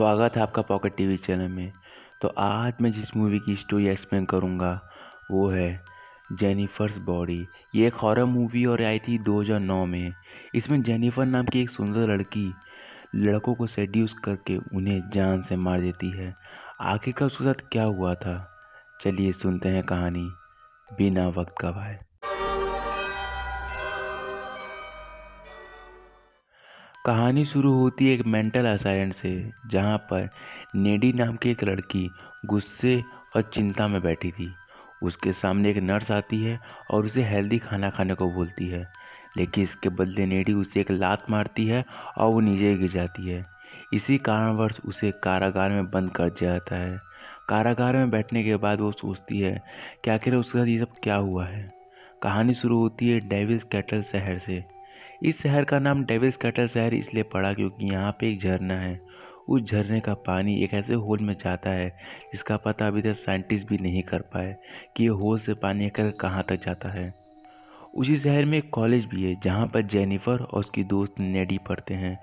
स्वागत है आपका पॉकेट टीवी चैनल में। तो आज मैं जिस मूवी की स्टोरी एक्सप्लेन करूंगा वो है जेनिफर्स बॉडी। ये एक हॉरर मूवी और आई थी 2009 में। इसमें जेनिफर नाम की एक सुंदर लड़की लड़कों को सेड्यूस करके उन्हें जान से मार देती है। आखिरकार उसके साथ क्या हुआ था, चलिए सुनते हैं कहानी बिना वक्त गवाए। कहानी शुरू होती है एक मेंटल असाइलेंट से, जहाँ पर नेडी नाम की एक लड़की गुस्से और चिंता में बैठी थी। उसके सामने एक नर्स आती है और उसे हेल्दी खाना खाने को बोलती है, लेकिन इसके बदले नेडी उसे एक लात मारती है और वो नीचे गिर जाती है। इसी कारणवश उसे कारागार में बंद कर दिया जाता है। कारागार में बैठने के बाद वो सोचती है कि आखिर उसके साथ ये सब क्या हुआ है। कहानी शुरू होती है डेविल्स कैटल शहर से। इस शहर का नाम डेविल्स कैटल शहर इसलिए पड़ा क्योंकि यहाँ पे एक झरना है। उस झरने का पानी एक ऐसे होल में जाता है जिसका पता अभी तक साइंटिस्ट भी नहीं कर पाए कि ये होल से पानी आकर कहाँ तक जाता है। उसी शहर में एक कॉलेज भी है जहाँ पर जेनिफर और उसकी दोस्त नेडी पढ़ते हैं।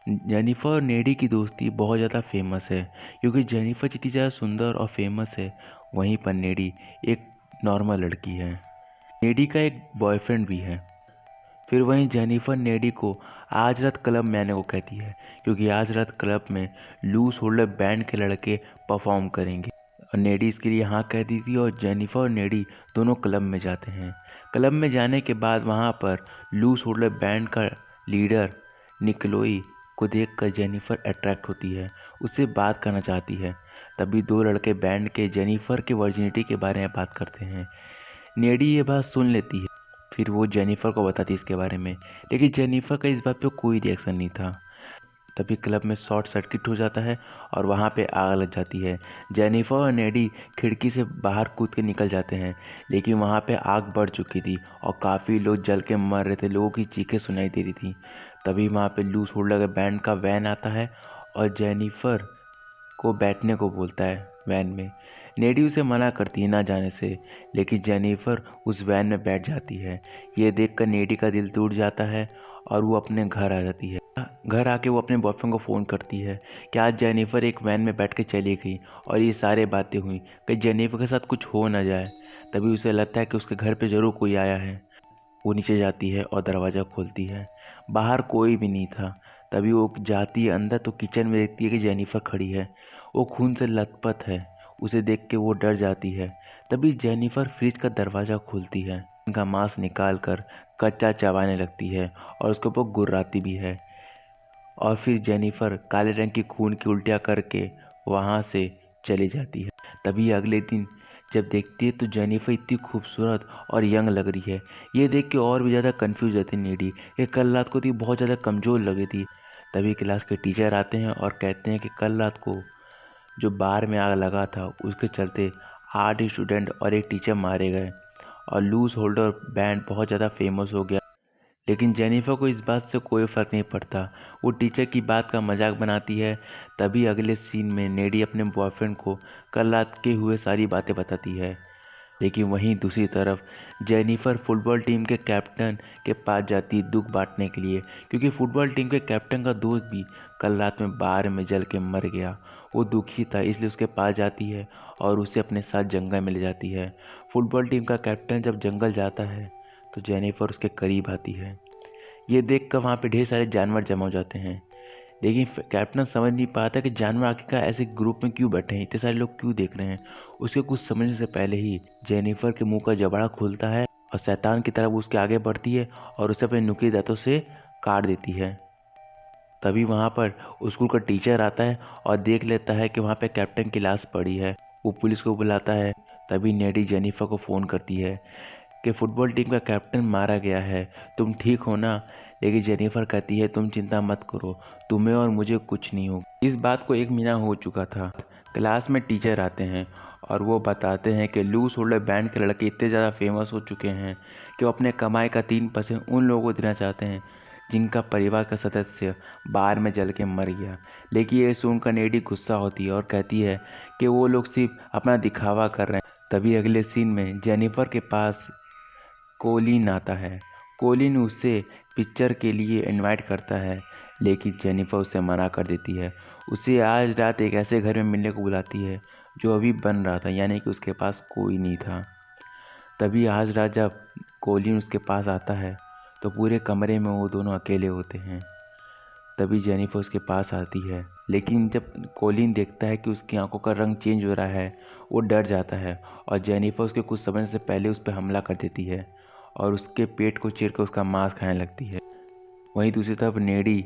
जेनिफर और नेडी की दोस्ती बहुत ज़्यादा फेमस है क्योंकि जेनिफर जितनी ज़्यादा सुंदर और फेमस है, वहीं पर नेडी एक नॉर्मल लड़की है। नेडी का एक बॉयफ्रेंड भी है। फिर वहीं जेनिफर नेडी को आज रात क्लब में आने को कहती है क्योंकि आज रात क्लब में लूज होल्डर बैंड के लड़के परफॉर्म करेंगे और नेडी इसके लिए हाँ कहती थी और जेनिफर और नेडी दोनों क्लब में जाते हैं। क्लब में जाने के बाद वहाँ पर लूज होल्डर बैंड का लीडर निकलोई को देखकर जेनिफर अट्रैक्ट होती है, उससे बात करना चाहती है। तभी दो लड़के बैंड के जेनिफर के वर्जिनिटी के बारे में बात करते हैं। नेडी ये बात सुन लेती है, फिर वो जेनिफर को बताती है इसके बारे में, लेकिन जेनिफर का इस बात पे कोई रिएक्शन नहीं था। तभी क्लब में शॉर्ट सर्किट हो जाता है और वहाँ पे आग लग जाती है। जेनिफर और नेडी खिड़की से बाहर कूद के निकल जाते हैं, लेकिन वहाँ पे आग बढ़ चुकी थी और काफ़ी लोग जल के मर रहे थे, लोगों की चीखें सुनाई दे रही थी। तभी वहाँ पे लूज होल्डर बैंड का वैन आता है और जेनिफर को बैठने को बोलता है वैन में। नेडी उसे मना करती है ना जाने से, लेकिन जेनिफर उस वैन में बैठ जाती है। ये देखकर नेडी का दिल टूट जाता है और वो अपने घर आ जाती है। घर आके वो अपने बॉयफ्रेंड को फ़ोन करती है कि आज जेनिफर एक वैन में बैठ के चली गई और ये सारी बातें हुई कि जेनिफर के साथ कुछ हो ना जाए। तभी उसे लगता है कि उसके घर पे ज़रूर कोई आया है। वो नीचे जाती है और दरवाज़ा खोलती है, बाहर कोई भी नहीं था। तभी वो जाती है अंदर तो किचन में देखती है कि जेनिफर खड़ी है, वो खून से लथपथ है। उसे देख के वो डर जाती है। तभी जेनिफर फ्रिज का दरवाज़ा खोलती है, उनका मांस निकाल कर कच्चा चबाने लगती है और उसके ऊपर गुर्राती भी है। और फिर जेनिफर काले रंग की खून की उल्टियाँ करके वहाँ से चली जाती है। तभी अगले दिन जब देखती है तो जेनिफर इतनी खूबसूरत और यंग लग रही है। ये देख के और भी ज़्यादा कंफ्यूज रहती नेडी कि कल रात को थी बहुत ज़्यादा कमज़ोर लगी थी। तभी क्लास के टीचर आते हैं और कहते हैं कि कल रात को जो बार में आग लगा था उसके चलते 8 स्टूडेंट और एक टीचर मारे गए और लूज होल्डर बैंड बहुत ज़्यादा फेमस हो गया। लेकिन जेनिफर को इस बात से कोई फ़र्क नहीं पड़ता, वो टीचर की बात का मजाक बनाती है। तभी अगले सीन में नेडी अपने बॉयफ्रेंड को कल रात के हुए सारी बातें बताती है। लेकिन वहीं दूसरी तरफ जेनिफर फुटबॉल टीम के कैप्टन के पास जाती है दुख बांटने के लिए, क्योंकि फुटबॉल टीम के कैप्टन का दोस्त भी कल रात में बाहर में जल के मर गया। वो दुखी था इसलिए उसके पास जाती है और उसे अपने साथ जंगल में ले जाती है। फुटबॉल टीम का कैप्टन जब जंगल जाता है तो जेनिफर उसके करीब आती है। ये देखकर वहाँ पे ढेर सारे जानवर जमा हो जाते हैं, लेकिन कैप्टन समझ नहीं पाता कि जानवर आखिरकार ऐसे ग्रुप में क्यों बैठे हैं, इतने सारे लोग क्यों देख रहे हैं। उसके कुछ समझने से पहले ही जेनिफर के मुंह का जबड़ा खुलता है और शैतान की तरफ उसके आगे बढ़ती है और उसे अपने नुकीले दांतों से काट देती है। तभी वहाँ पर स्कूल का टीचर आता है और देख लेता है कि वहाँ पे कैप्टन की लाश पड़ी है। वो पुलिस को बुलाता है। तभी नेडी जेनिफर को फ़ोन करती है कि फुटबॉल टीम का कैप्टन मारा गया है, तुम ठीक हो ना। लेकिन जेनिफर कहती है तुम चिंता मत करो, तुम्हें और मुझे कुछ नहीं हो। इस बात को 1 महीना हो चुका था। क्लास में टीचर आते हैं और वो बताते हैं कि लूज होल्डर बैंड के लड़के इतने ज़्यादा फेमस हो चुके हैं कि वो अपने कमाई का 3% उन लोगों को देना चाहते हैं जिनका परिवार का सदस्य बाहर में जल के मर गया। लेकिन ये सुनकर नेडी गुस्सा होती है और कहती है कि वो लोग सिर्फ अपना दिखावा कर रहे हैं। तभी अगले सीन में जेनिफर के पास कोलिन आता है। कोलिन उसे पिक्चर के लिए इनवाइट करता है, लेकिन जेनिफर उसे मना कर देती है। उसे आज रात एक ऐसे घर में मिलने को बुलाती है जो अभी बन रहा था, यानी कि उसके पास कोई नहीं था। तभी आज रात जब कोलिन उसके पास आता है तो पूरे कमरे में वो दोनों अकेले होते हैं। तभी जेनिफर उसके पास आती है, लेकिन जब कोलिन देखता है कि उसकी आंखों का रंग चेंज हो रहा है, वो डर जाता है और जेनिफर उसके कुछ समझने से पहले उस पर हमला कर देती है और उसके पेट को चीर कर उसका मांस खाने लगती है। वहीं दूसरी तरफ नेडी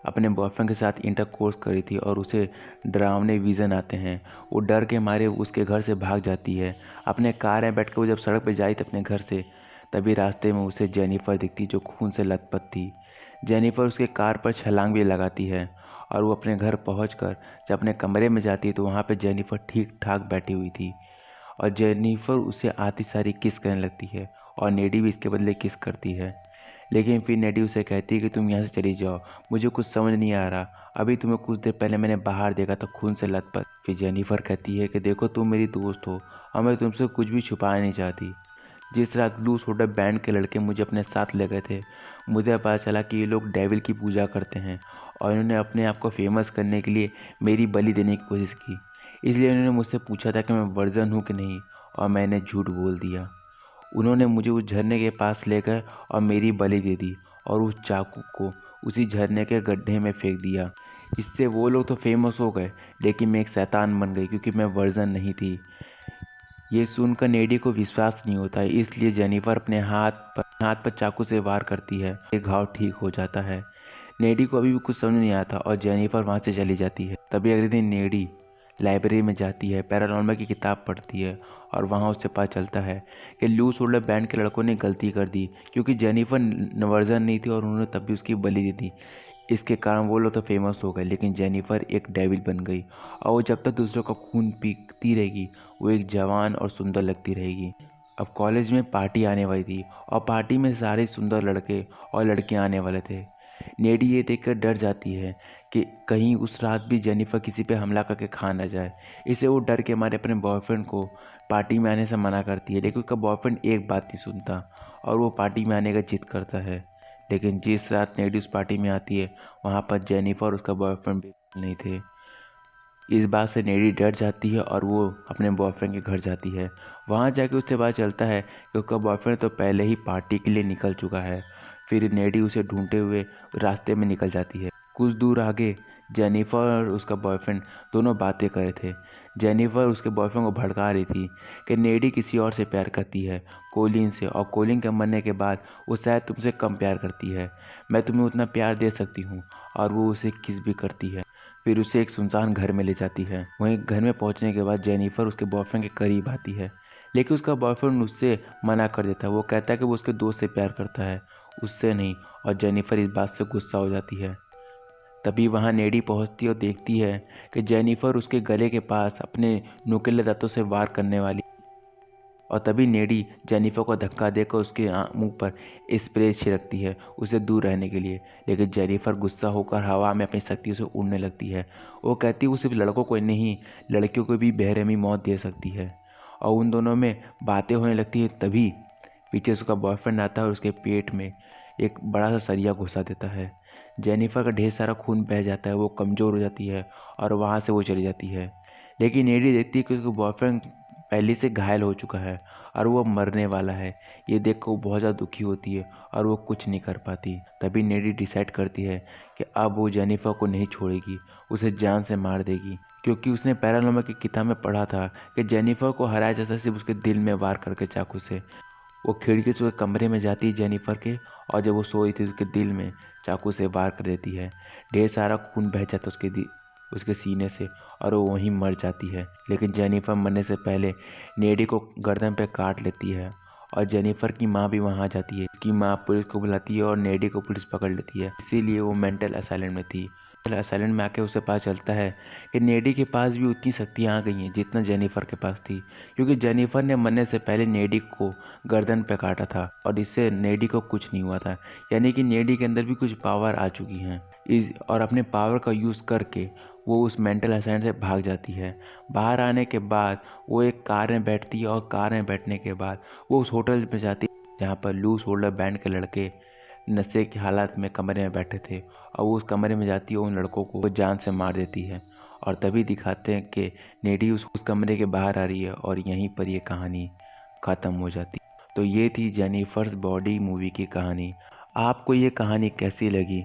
अपने बॉयफ्रेंड के साथ इंटरकोर्स करी थी और उसे डरावने विज़न आते हैं। वो डर के मारे उसके घर से भाग जाती है। अपने कार में बैठकर वो जब सड़क पर जाई थी अपने घर से, तभी रास्ते में उसे जेनिफर दिखती जो खून से लथपथ थी। जेनिफर उसके कार पर छलांग भी लगाती है और वो अपने घर पहुंचकर जब अपने कमरे में जाती है तो वहाँ पर जेनिफर ठीक ठाक बैठी हुई थी और जेनिफर उसे आती सारी किस करने लगती है और नेडी भी इसके बदले किस करती है। लेकिन फिर नेडी उसे कहती है कि तुम यहाँ से चली जाओ, मुझे कुछ समझ नहीं आ रहा, अभी तुम्हें कुछ देर पहले मैंने बाहर देखा था खून से लथपथ। फिर जेनिफर कहती है कि देखो तुम मेरी दोस्त हो और मैं तुमसे कुछ भी छुपाना नहीं चाहती। जिस रात ब्लू सोडा बैंड के लड़के मुझे अपने साथ ले गए थे, मुझे पता चला कि ये लोग डेविल की पूजा करते हैं और इन्होंने अपने आप को फेमस करने के लिए मेरी बलि देने की कोशिश की। इसलिए उन्होंने मुझसे पूछा था कि मैं वर्जन हूँ कि नहीं, और मैंने झूठ बोल दिया। उन्होंने मुझे उस झरने के पास ले गए और मेरी बलि दे दी और उस चाकू को उसी झरने के गड्ढे में फेंक दिया। इससे वो लोग तो फेमस हो गए, लेकिन मैं एक शैतान बन गई क्योंकि मैं वर्जन नहीं थी। ये सुनकर नेडी को विश्वास नहीं होता है, इसलिए जेनिफर अपने हाथ पर चाकू से वार करती है। ये घाव ठीक हो जाता है। नेडी को अभी भी कुछ समझ नहीं आता और जेनिफर वहाँ से चली जाती है। तभी अगले दिन नेडी लाइब्रेरी में जाती है, पैरानॉर्मल की किताब पढ़ती है और वहाँ उससे पता चलता है कि लू सोल्डर बैंड के लड़कों ने गलती कर दी क्योंकि जेनिफर वर्जन नहीं थी और उन्होंने तब भी उसकी बलि दी थी। इसके कारण वो लोग तो फेमस हो गए, लेकिन जेनिफर एक डेविल बन गई और वो जब तक दूसरों का खून पीती रहेगी वो एक जवान और सुंदर लगती रहेगी। अब कॉलेज में पार्टी आने वाली थी और पार्टी में सारे सुंदर लड़के और लड़कियां आने वाले थे। नेडी ये देखकर डर जाती है कि कहीं उस रात भी जेनिफर किसी पे हमला करके खा न जाए। इससे वो डर के मारे अपने बॉयफ्रेंड को पार्टी में आने से मना करती है, लेकिन उसका बॉयफ्रेंड एक बात नहीं सुनता और वो पार्टी में आने का जिद करता है। लेकिन जिस रात नेडी उस पार्टी में आती है वहाँ पर जेनिफर और उसका बॉयफ्रेंड भी नहीं थे। इस बात से नेडी डर जाती है और वो अपने बॉयफ्रेंड के घर जाती है। वहाँ जाके उससे पता चलता है कि उसका बॉयफ्रेंड तो पहले ही पार्टी के लिए निकल चुका है। फिर नेडी उसे ढूंढते हुए रास्ते में निकल जाती है। कुछ दूर आगे जेनिफर और उसका बॉयफ्रेंड दोनों बातें कर रहे थे। जेनिफर उसके बॉयफ्रेंड को भड़का रही थी कि नेडी किसी और से प्यार करती है, कोलिन से, और कोलिन के मरने के बाद वो शायद तुमसे कम प्यार करती है। मैं तुम्हें उतना प्यार दे सकती हूँ। और वो उसे किस भी करती है। फिर उसे एक सुनसान घर में ले जाती है। वहीं घर में पहुंचने के बाद जेनिफर उसके बॉयफ्रेंड के करीब आती है, लेकिन उसका बॉयफ्रेंड उससे मना कर देता है। वो कहता है कि वो उसके दोस्त से प्यार करता है, उससे नहीं, और जेनिफर इस बात से गुस्सा हो जाती है। तभी वहाँ नेडी पहुँचती है और देखती है कि जेनिफर उसके गले के पास अपने नुकीले दांतों से वार करने वाली, और तभी नेडी जेनिफर को धक्का देकर उसके मुंह पर स्प्रे छिड़कती है उसे दूर रहने के लिए। लेकिन जेनिफर गुस्सा होकर हवा में अपनी शक्ति से उड़ने लगती है। वो कहती है वो सिर्फ लड़कों को नहीं, लड़कियों को भी बेरहमी मौत दे सकती है, और उन दोनों में बातें होने लगती है। तभी पीछे से उसका बॉयफ्रेंड आता है और उसके पेट में एक बड़ा सा सरिया घुसा देता है। जेनिफर का ढेर सारा खून बह जाता है, वो कमज़ोर हो जाती है और वहाँ से वो चली जाती है। लेकिन नेडी देखती है कि उसका बॉयफ्रेंड पहले से घायल हो चुका है और वो मरने वाला है। ये देखकर वो बहुत ज़्यादा दुखी होती है और वो कुछ नहीं कर पाती। तभी नेडी डिसाइड करती है कि अब वो जेनिफर को नहीं छोड़ेगी, उसे जान से मार देगी, क्योंकि उसने पैरानॉर्मल की किताब में पढ़ा था कि जेनिफर को हराया जा सकता सिर्फ उसके दिल में वार करके चाकू से। वो खिड़की से उसके कमरे में जाती है जेनिफर के, और जब वो सोई थी उसके दिल में चाकू से वार कर देती है। ढेर सारा खून बह जाता उसके सीने से और वो वहीं मर जाती है। लेकिन जेनिफर मरने से पहले नेडी को गर्दन पे काट लेती है और जेनिफर की माँ भी वहाँ आ जाती है। उसकी माँ पुलिस को बुलाती है और नेडी को पुलिस पकड़ लेती है, इसीलिए वो मेंटल असाइलम में थी। मेंटल असाइलम में आके उसे पता चलता है कि नेडी के पास भी उतनी शक्तियाँ आ गई हैं जितना जेनिफर के पास थी, क्योंकि जेनिफर ने मरने से पहले नेडी को गर्दन पे काटा था और इससे नेडी को कुछ नहीं हुआ था। यानी कि नेडी के अंदर भी कुछ पावर आ चुकी हैं और अपने पावर का यूज़ करके वो उस मेंटल असाइलम से भाग जाती है। बाहर आने के बाद वो एक कार में बैठती है और कार में बैठने के बाद वो उस होटल में जाती है जहाँ पर लू सोल्डर बैंड के लड़के नशे के हालात में कमरे में बैठे थे और वो उस कमरे में जाती है, उन लड़कों को जान से मार देती है। और तभी दिखाते हैं कि नेडी उस कमरे के बाहर आ रही है और यहीं पर ये कहानी ख़त्म हो जाती है। तो ये थी जेनिफर्स बॉडी मूवी की कहानी। आपको ये कहानी कैसी लगी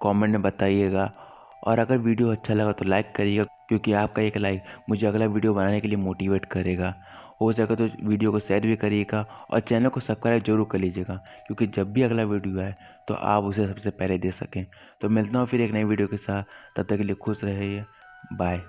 कमेंट में बताइएगा, और अगर वीडियो अच्छा लगा तो लाइक करिएगा, क्योंकि आपका एक लाइक मुझे अगला वीडियो बनाने के लिए मोटिवेट करेगा। हो सके तो वीडियो को शेयर भी करिएगा और चैनल को सब्सक्राइब जरूर कर लीजिएगा, क्योंकि जब भी अगला वीडियो आए तो आप उसे सबसे पहले देख सकें। तो मिलता हूँ फिर एक नई वीडियो के साथ, तब तक के लिए खुश रहिए, बाय।